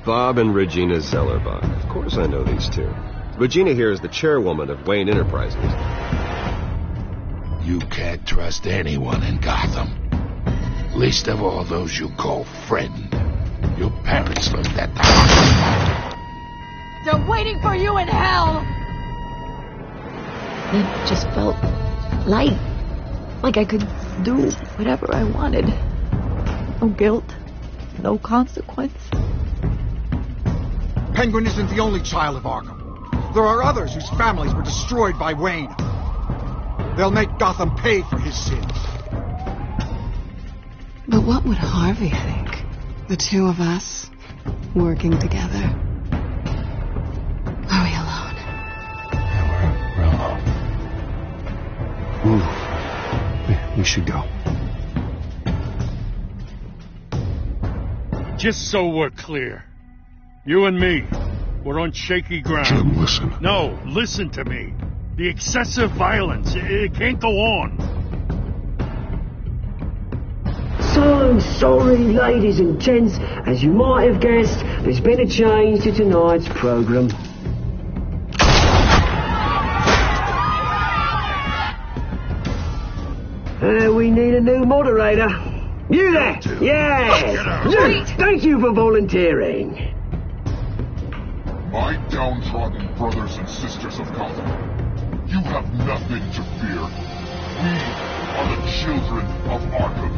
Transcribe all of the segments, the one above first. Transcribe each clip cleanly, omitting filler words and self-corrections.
Bob and Regina Zellerbach. Of course I know these two. Regina here is the chairwoman of Wayne Enterprises. You can't trust anyone in Gotham. Least of all those you call friend. Your parents left at the hospital. They're waiting for you in hell! It just felt light. Like I could do whatever I wanted. No guilt. No consequence. Penguin isn't the only child of Arkham. There are others whose families were destroyed by Wayne. They'll make Gotham pay for his sins. But what would Harvey think? The two of us, working together. Are we alone? Yeah, we're alone. We should go. Just so we're clear, you and me, we're on shaky ground. Jim, listen. No, listen to me. The excessive violence, it can't go on. So sorry, ladies and gents. As you might have guessed, there's been a change to tonight's programme. We need a new moderator. You there? Yeah! Yes! Thank you for volunteering. My downtrodden brothers and sisters of Gotham, you have nothing to fear. We are the children of Arkham.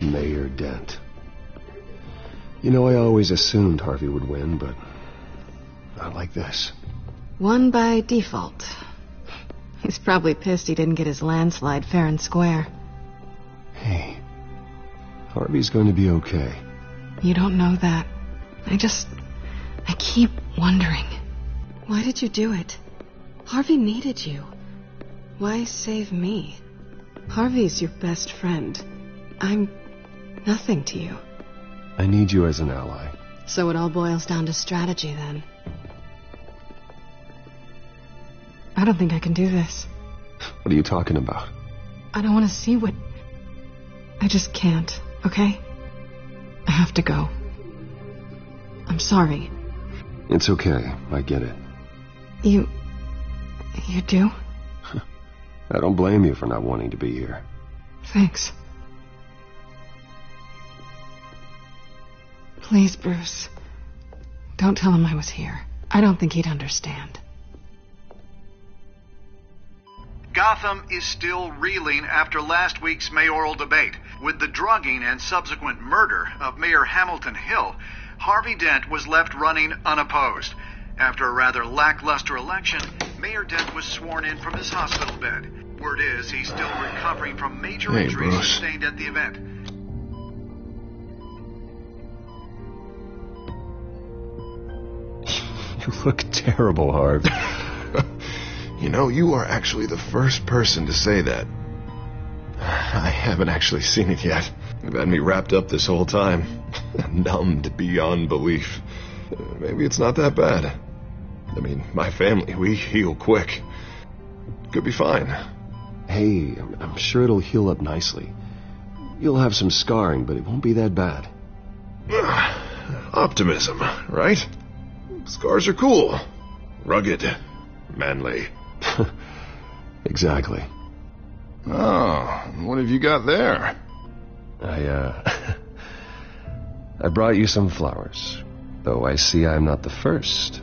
Mayor Dent. You know, I always assumed Harvey would win, but not like this. Won by default. He's probably pissed he didn't get his landslide fair and square. Hey, Harvey's going to be okay. You don't know that. I keep wondering. Why did you do it? Harvey needed you. Why save me? Harvey's your best friend. I'm nothing to you. I need you as an ally. So it all boils down to strategy, then. I don't think I can do this. What are you talking about? I don't want to see what... I just can't, okay? I have to go. I'm sorry. It's okay. I get it. You do? I don't blame you for not wanting to be here. Thanks. Please, Bruce. Don't tell him I was here. I don't think he'd understand. Gotham is still reeling after last week's mayoral debate. With the drugging and subsequent murder of Mayor Hamilton Hill, Harvey Dent was left running unopposed. After a rather lackluster election, Mayor Dent was sworn in from his hospital bed. Word is he's still recovering from major injuries sustained at the event. You look terrible, Harv. You know, you are actually the first person to say that. I haven't actually seen it yet. You've had me wrapped up this whole time. Numbed beyond belief. Maybe it's not that bad. I mean, my family, we heal quick. Could be fine. Hey, I'm sure it'll heal up nicely. You'll have some scarring, but it won't be that bad. Optimism, right? Scars are cool. Rugged. Manly. Exactly. Oh, what have you got there? I brought you some flowers. Though I see I'm not the first.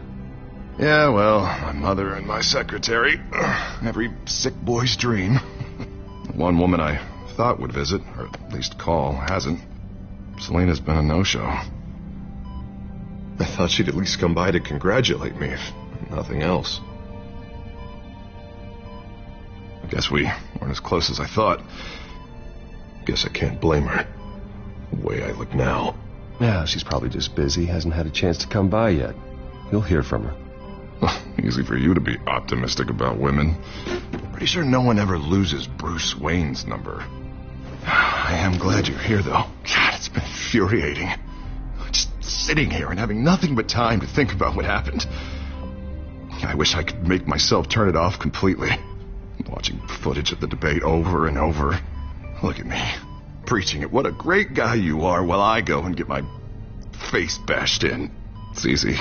Yeah, well, my mother and my secretary. Every sick boy's dream. One woman I thought would visit, or at least call, hasn't. Selena's been a no-show. I thought she'd at least come by to congratulate me, if nothing else. I guess we weren't as close as I thought. Guess I can't blame her. The way I look now. Yeah, she's probably just busy, hasn't had a chance to come by yet. You'll hear from her. Easy for you to be optimistic about women. Pretty sure no one ever loses Bruce Wayne's number. I am glad you're here, though. God, it's been infuriating. Just sitting here and having nothing but time to think about what happened. I wish I could make myself turn it off completely. Watching footage of the debate over and over. Look at me, preaching at what a great guy you are while I go and get my face bashed in. It's easy.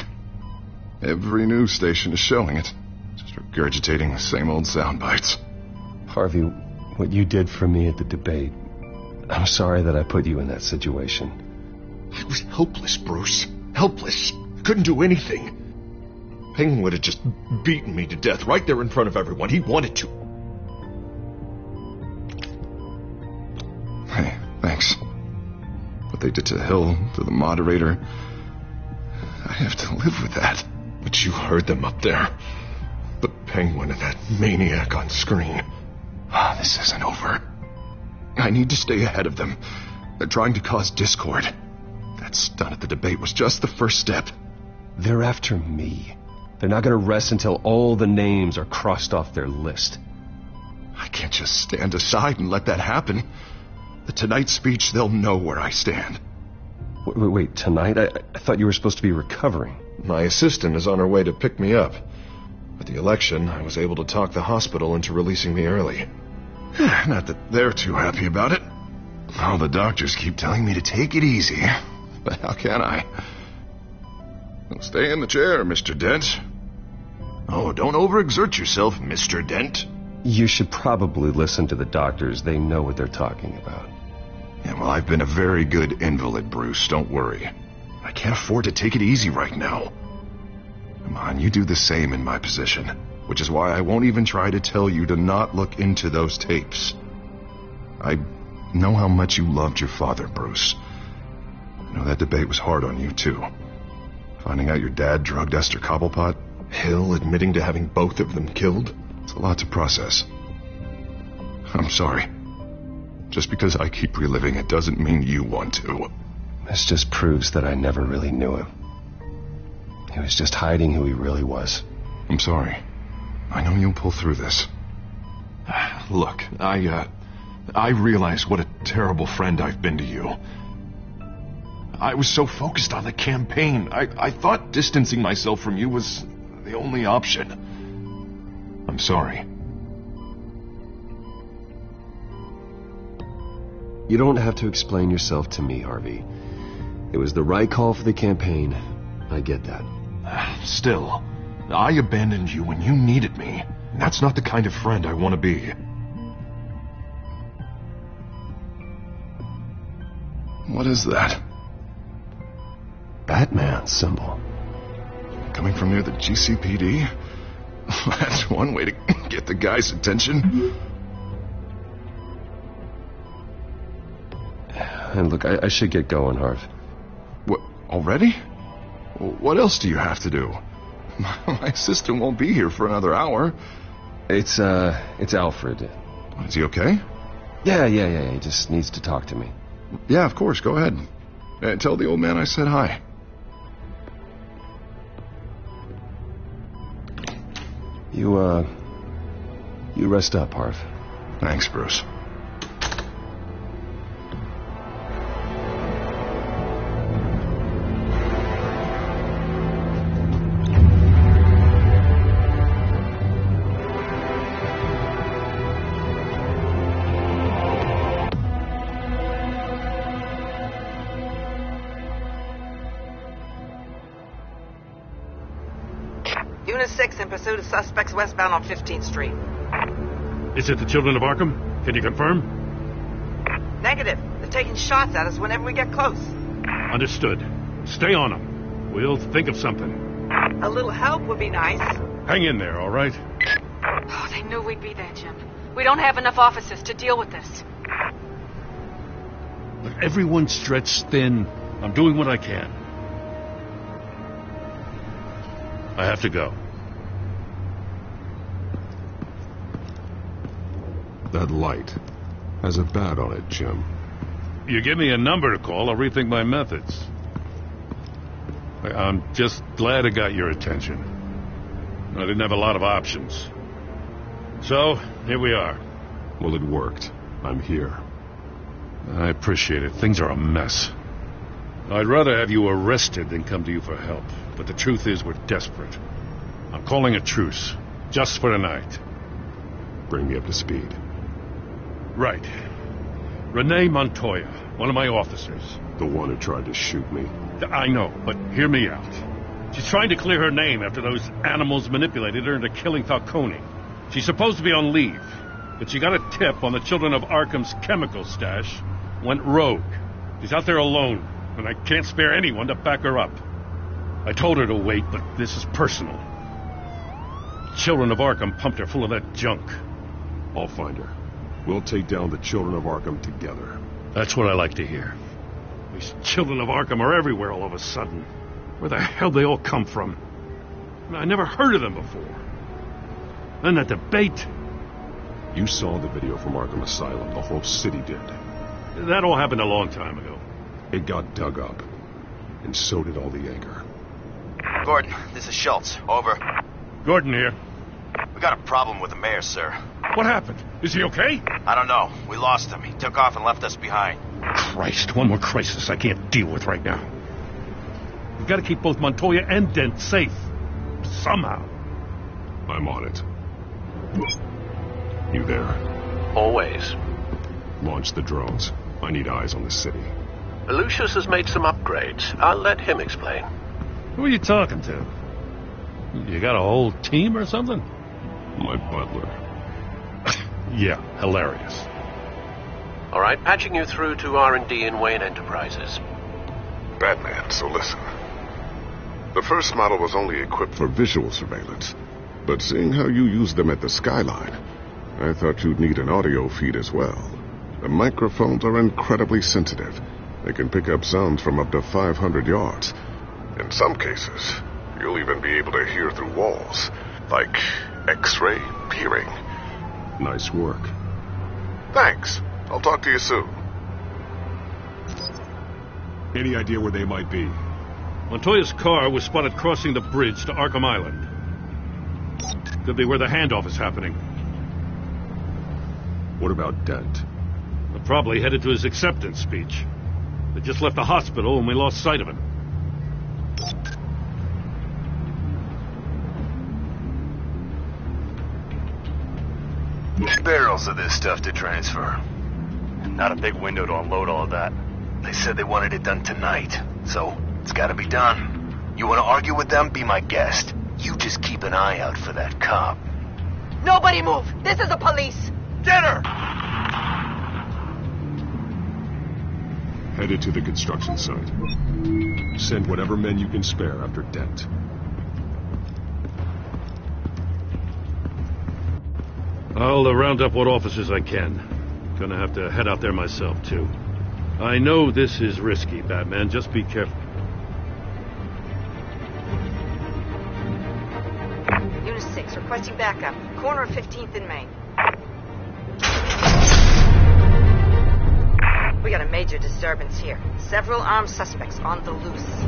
Every news station is showing it. Just regurgitating the same old sound bites. Harvey, what you did for me at the debate, I'm sorry that I put you in that situation. I was helpless, Bruce. Helpless. Couldn't do anything. Penguin would have just beaten me to death right there in front of everyone. He wanted to. Hey, thanks. What they did to Hill, to the moderator, I have to live with that. But you heard them up there. The Penguin and that maniac on screen. This isn't over. I need to stay ahead of them. They're trying to cause discord. That stunt at the debate was just the first step. They're after me. They're not going to rest until all the names are crossed off their list. I can't just stand aside and let that happen. The Tonight speech, they'll know where I stand. Wait, tonight? I thought you were supposed to be recovering. My assistant is on her way to pick me up. With the election, I was able to talk the hospital into releasing me early. Not that they're too happy about it. All the doctors keep telling me to take it easy. But how can I? Stay in the chair, Mr. Dent. Oh, don't overexert yourself, Mr. Dent. You should probably listen to the doctors. They know what they're talking about. Yeah, well, I've been a very good invalid, Bruce. Don't worry. I can't afford to take it easy right now. Come on, you do the same in my position. Which is why I won't even try to tell you to not look into those tapes. I know how much you loved your father, Bruce. I know that debate was hard on you, too. Finding out your dad drugged Esther Cobblepot, Hill admitting to having both of them killed, it's a lot to process. I'm sorry. Just because I keep reliving it doesn't mean you want to. This just proves that I never really knew him. He was just hiding who he really was. I'm sorry. I know you'll pull through this. Look, I realize what a terrible friend I've been to you. I was so focused on the campaign. I thought distancing myself from you was the only option. I'm sorry. You don't have to explain yourself to me, Harvey. It was the right call for the campaign. I get that. Still, I abandoned you when you needed me. That's not the kind of friend I want to be. What is that? Batman symbol. Coming from near the GCPD? That's one way to get the guy's attention. And look, I should get going, Harv. What, already? What else do you have to do? My assistant won't be here for another hour. It's Alfred. Is he okay? Yeah, he just needs to talk to me. Yeah, of course, go ahead. Tell the old man I said hi. You rest up, Harv. Thanks, Bruce. Unit 6 in pursuit of suspects westbound on 15th Street. Is it the children of Arkham? Can you confirm? Negative. They're taking shots at us whenever we get close. Understood. Stay on them. We'll think of something. A little help would be nice. Hang in there, all right? Oh, they knew we'd be there, Jim. We don't have enough officers to deal with this. Look, everyone's stretched thin. I'm doing what I can. I have to go. That light has a bat on it, Jim. You give me a number to call, I'll rethink my methods. I'm just glad it got your attention. I didn't have a lot of options. So, here we are. Well, it worked. I'm here. I appreciate it. Things are a mess. I'd rather have you arrested than come to you for help. But the truth is, we're desperate. I'm calling a truce. Just for tonight. Bring me up to speed. Right. Renee Montoya, one of my officers. The one who tried to shoot me. I know, but hear me out. She's trying to clear her name after those animals manipulated her into killing Falcone. She's supposed to be on leave, but she got a tip on the Children of Arkham's chemical stash, went rogue. She's out there alone, and I can't spare anyone to back her up. I told her to wait, but this is personal. Children of Arkham pumped her full of that junk. I'll find her. We'll take down the Children of Arkham together. That's what I like to hear. These Children of Arkham are everywhere all of a sudden. Where the hell they all come from? I never heard of them before. Then that debate. You saw the video from Arkham Asylum. The whole city did. That all happened a long time ago. It got dug up. And so did all the anger. Gordon, this is Schultz. Over. Gordon here. We got a problem with the mayor, sir. What happened? Is he okay? I don't know. We lost him. He took off and left us behind. Christ, one more crisis I can't deal with right now. We've got to keep both Montoya and Dent safe. Somehow. I'm on it. You there? Always. Launch the drones. I need eyes on the city. Lucius has made some upgrades. I'll let him explain. Who are you talking to? You got a whole team or something? My butler. Yeah, hilarious. All right, patching you through to R&D in Wayne Enterprises. Batman, so listen. The first model was only equipped for visual surveillance, but seeing how you use them at the skyline, I thought you'd need an audio feed as well. The microphones are incredibly sensitive. They can pick up sounds from up to 500 yards. In some cases, you'll even be able to hear through walls, like X-ray peering. Nice work. Thanks. I'll talk to you soon. Any idea where they might be? Montoya's car was spotted crossing the bridge to Arkham Island. Could be where the handoff is happening. What about Dent? They're probably headed to his acceptance speech. They just left the hospital and we lost sight of him. Barrels of this stuff to transfer. Not a big window to unload all of that. They said they wanted it done tonight, so it's gotta be done. You wanna argue with them? Be my guest. You just keep an eye out for that cop. Nobody move! This is the police! Get her! Headed to the construction site. Send whatever men you can spare after Dent. I'll round up what officers I can. Gonna have to head out there myself, too. I know this is risky, Batman. Just be careful. Unit 6, requesting backup. Corner of 15th and Main. We got a major disturbance here. Several armed suspects on the loose.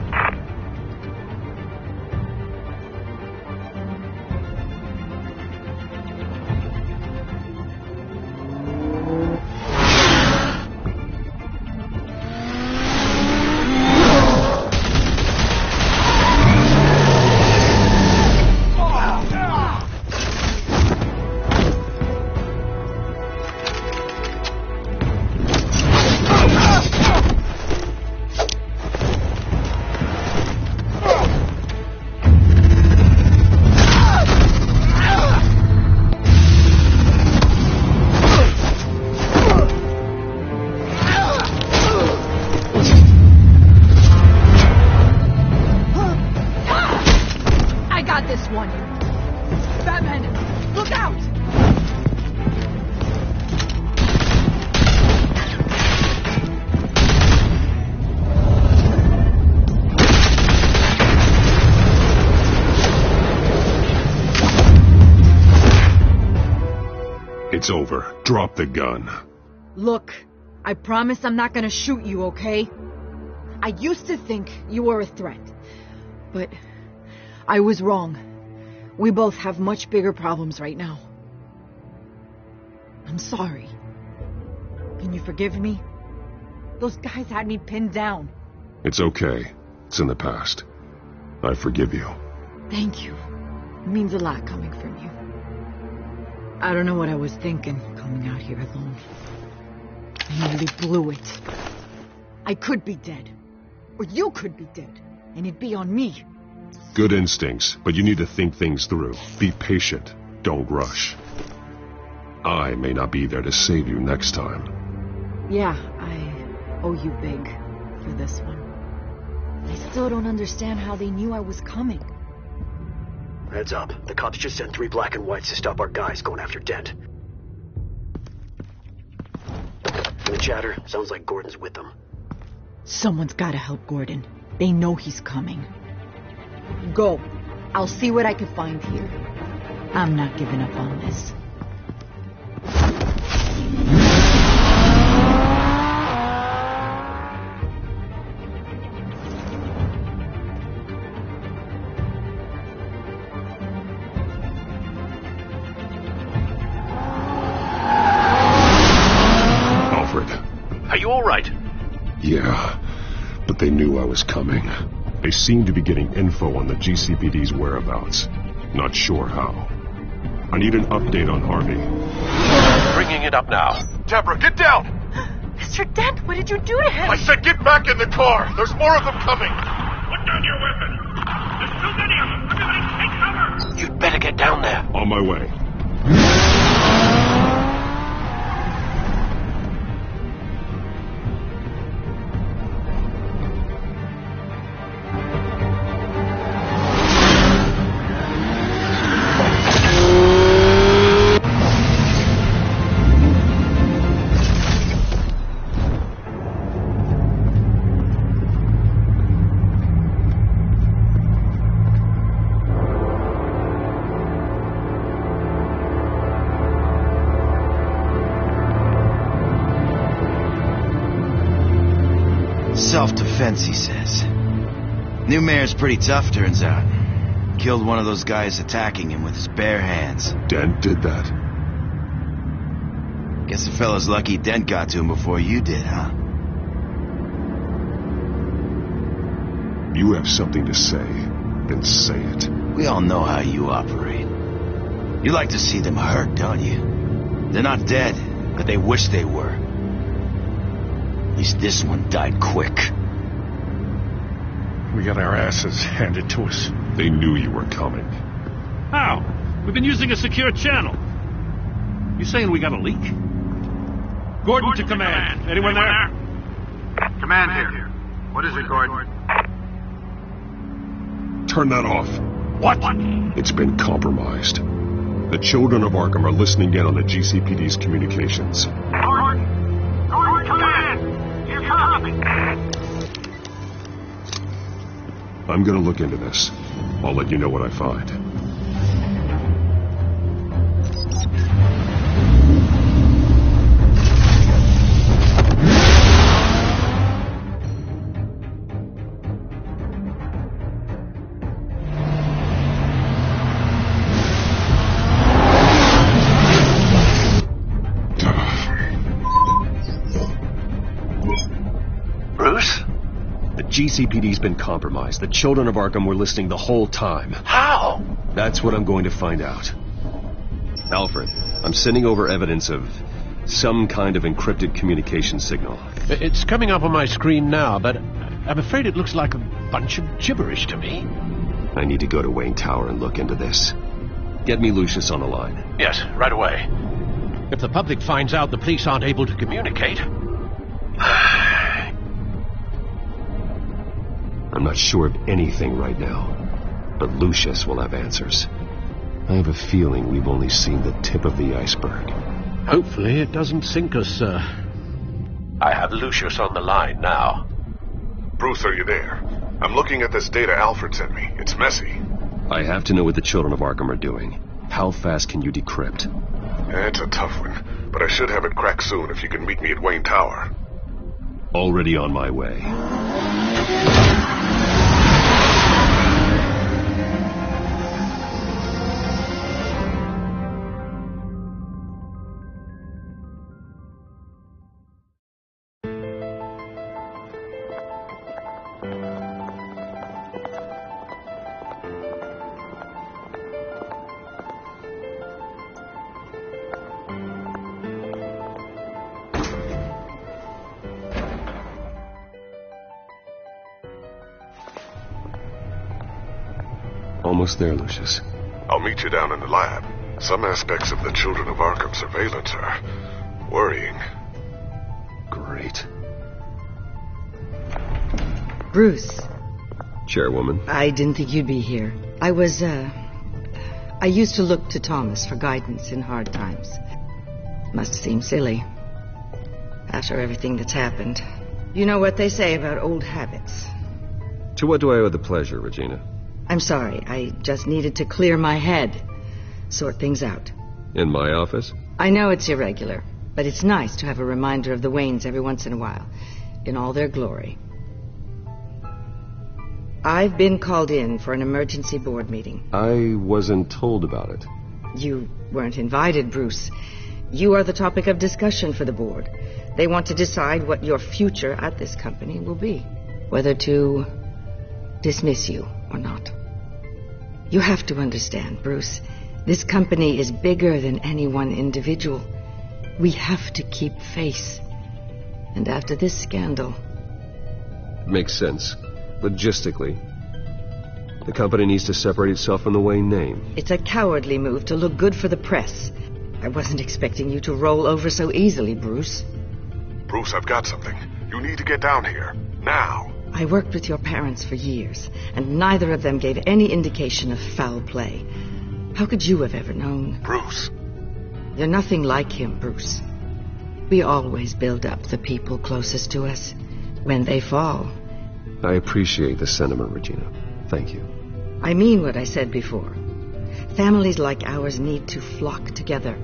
It's over. Drop the gun. Look, I promise I'm not gonna shoot you, okay? I used to think you were a threat, but I was wrong. We both have much bigger problems right now. I'm sorry. Can you forgive me? Those guys had me pinned down. It's okay. It's in the past. I forgive you. Thank you. It means a lot coming from you. I don't know what I was thinking coming out here alone. I nearly blew it. I could be dead. Or you could be dead. And it'd be on me. Good instincts, but you need to think things through. Be patient. Don't rush. I may not be there to save you next time. Yeah, I owe you big for this one. I still don't understand how they knew I was coming. Heads up. The cops just sent 3 black and whites to stop our guys going after Dent. From the chatter, sounds like Gordon's with them. Someone's gotta help Gordon. They know he's coming. Go. I'll see what I can find here. I'm not giving up on this. Are you all right? Yeah, but they knew I was coming. They seem to be getting info on the GCPD's whereabouts. Not sure how. I need an update on Harvey. Bringing it up now. Deborah, get down! Mr. Dent, what did you do to him? I said get back in the car! There's more of them coming! Put down your weapon! There's too many of them! Everybody take cover! You'd better get down there. On my way. Self-defense, he says. New mayor's pretty tough, turns out. Killed one of those guys attacking him with his bare hands. Dent did that? Guess the fella's lucky Dent got to him before you did, huh? You have something to say, then say it. We all know how you operate. You like to see them hurt, don't you? They're not dead, but they wish they were. At least this one died quick. We got our asses handed to us. They knew you were coming. How? We've been using a secure channel. You saying we got a leak? Gordon to command. Anyone there? Command here. What is it, Gordon? Turn that off. What? It's been compromised. The children of Arkham are listening in on the GCPD's communications. Gordon, command! You copy? I'm gonna look into this. I'll let you know what I find. GCPD's been compromised. The children of Arkham were listening the whole time. How? That's what I'm going to find out. Alfred, I'm sending over evidence of some kind of encrypted communication signal. It's coming up on my screen now, but I'm afraid it looks like a bunch of gibberish to me. I need to go to Wayne Tower and look into this. Get me Lucius on the line. Yes, right away. If the public finds out the police aren't able to communicate... I'm not sure of anything right now, but Lucius will have answers. I have a feeling we've only seen the tip of the iceberg. Hopefully it doesn't sink us, sir. I have Lucius on the line now. Bruce, are you there? I'm looking at this data Alfred sent me. It's messy. I have to know what the children of Arkham are doing. How fast can you decrypt? It's a tough one, but I should have it cracked soon if you can meet me at Wayne Tower. Already on my way. Almost there, Lucius. I'll meet you down in the lab. Some aspects of the Children of Arkham surveillance are worrying. Great. Bruce. Chairwoman. I didn't think you'd be here. I used to look to Thomas for guidance in hard times. Must seem silly. After everything that's happened. You know what they say about old habits. To what do I owe the pleasure, Regina? I'm sorry. I just needed to clear my head. Sort things out. In my office? I know it's irregular, but it's nice to have a reminder of the Waynes every once in a while, in all their glory. I've been called in for an emergency board meeting. I wasn't told about it. You weren't invited, Bruce. You are the topic of discussion for the board. They want to decide what your future at this company will be. Whether to dismiss you or not. You have to understand, Bruce. This company is bigger than any one individual. We have to keep face. And after this scandal... Makes sense. Logistically. The company needs to separate itself from the Wayne name. It's a cowardly move to look good for the press. I wasn't expecting you to roll over so easily, Bruce. Bruce, I've got something. You need to get down here. Now. I worked with your parents for years, and neither of them gave any indication of foul play. How could you have ever known? Bruce. You're nothing like him, Bruce. We always build up the people closest to us. When they fall... I appreciate the sentiment, Regina. Thank you. I mean what I said before. Families like ours need to flock together.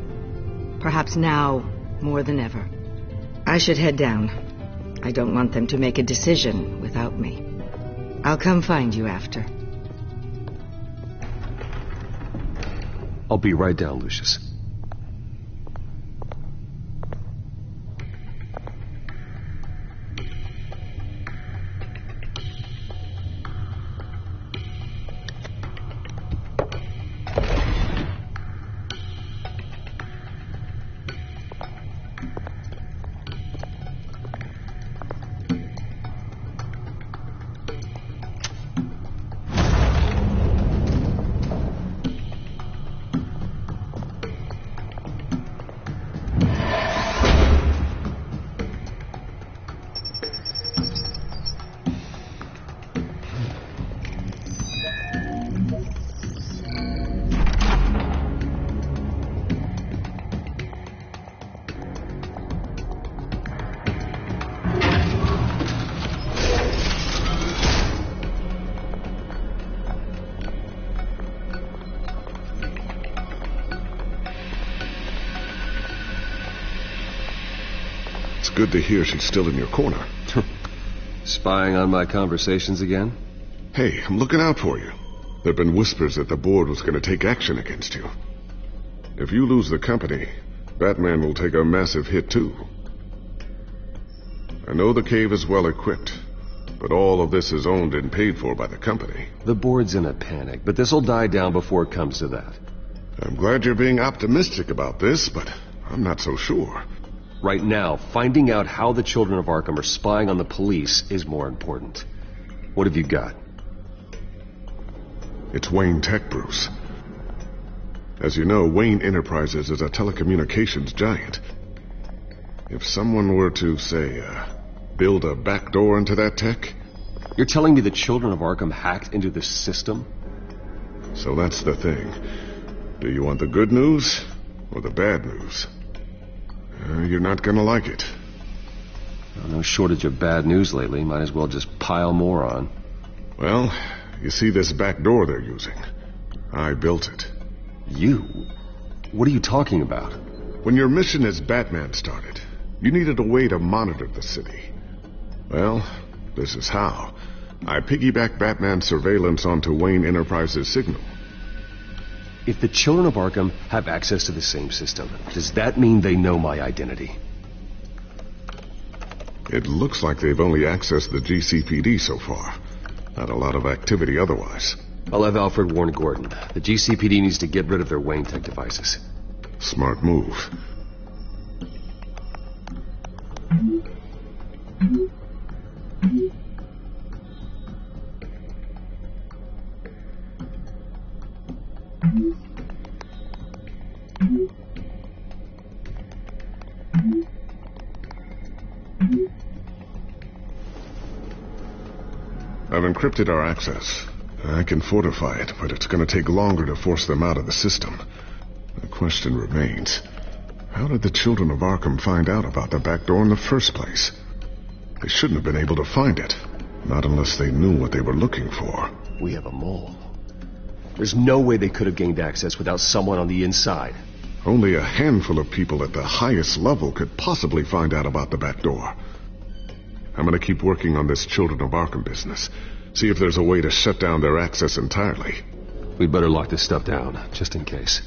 Perhaps now more than ever. I should head down. I don't want them to make a decision without me. I'll come find you after. I'll be right down, Lucius. It's good to hear she's still in your corner. Spying on my conversations again? Hey, I'm looking out for you. There've been whispers that the board was going to take action against you. If you lose the company, Batman will take a massive hit too. I know the cave is well equipped, but all of this is owned and paid for by the company. The board's in a panic, but this'll die down before it comes to that. I'm glad you're being optimistic about this, but I'm not so sure. Right now, finding out how the Children of Arkham are spying on the police is more important. What have you got? It's Wayne Tech, Bruce. As you know, Wayne Enterprises is a telecommunications giant. If someone were to, say, build a backdoor into that tech... You're telling me the Children of Arkham hacked into this system? So that's the thing. Do you want the good news or the bad news? You're not gonna like it. No shortage of bad news lately. Might as well just pile more on. Well, you see this back door they're using? I built it. You? What are you talking about? When your mission as Batman started, you needed a way to monitor the city. Well, this is how. I piggybacked Batman's surveillance onto Wayne Enterprises' signal. If the children of Arkham have access to the same system, does that mean they know my identity? It looks like they've only accessed the GCPD so far. Not a lot of activity otherwise. I'll have Alfred warn Gordon. The GCPD needs to get rid of their Wayne Tech devices. Smart move. I've encrypted our access. I can fortify it, but it's going to take longer to force them out of the system. The question remains, how did the children of Arkham find out about the back door in the first place? They shouldn't have been able to find it. Not unless they knew what they were looking for. We have a mole. There's no way they could have gained access without someone on the inside. Only a handful of people at the highest level could possibly find out about the back door. I'm gonna keep working on this Children of Arkham business. See if there's a way to shut down their access entirely. We'd better lock this stuff down, just in case.